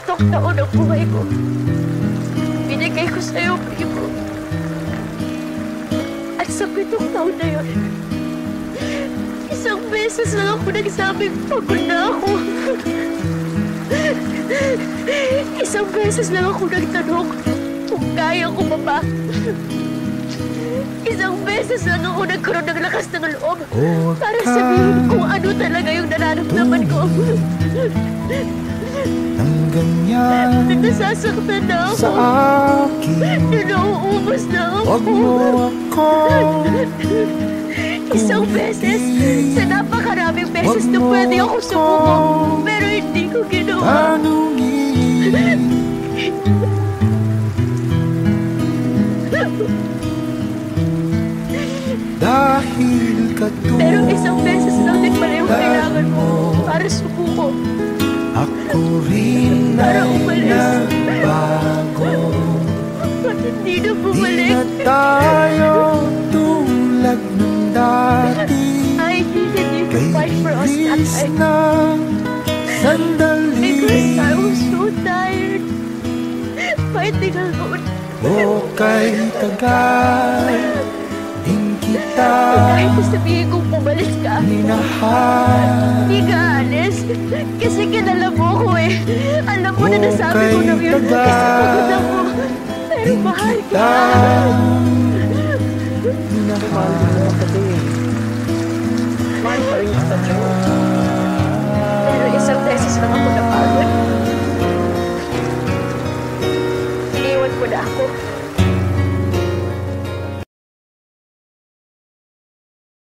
pitong taon ng buhay ko. Binigay ko sa'yo, primo. At sa 7 taon na yun, isang beses lang ako nagsabing pagod na ako. Isang beses lang ako nagtanong kung kaya ko pa ba. Isang beses lang ako nagkaroon ng lakas ng loob para sabihin kung ano talaga yung nararamdaman ko. Hanggang yan Nasasaktan na ako. sa akin, Nauubos na ako. wag mo ako Isang beses, sa napakaraming beses na pwede ako sumuko, pero hindi ko ginawa. tanungin. Dahil katulad Pero isang beses lang din pala yung kailangan mo para sumuko. ako rin Para ay umalis. nagbago. Ba't hindi na Di bumalik? na tayo tulad ng dati. I needed you to fight for us that Kailis time. ng sandali, Because I was so tired fighting alone. o kay tagal din kita Kahit sabihin kong bumalik ka, minahal. hindi ka alis. Kasi kilala mo ko eh. Alam mo na nasabi ko na yun. Kasi pagod ako. Pero mahal kita. Minahal. Mahal pa rin kita, Joe.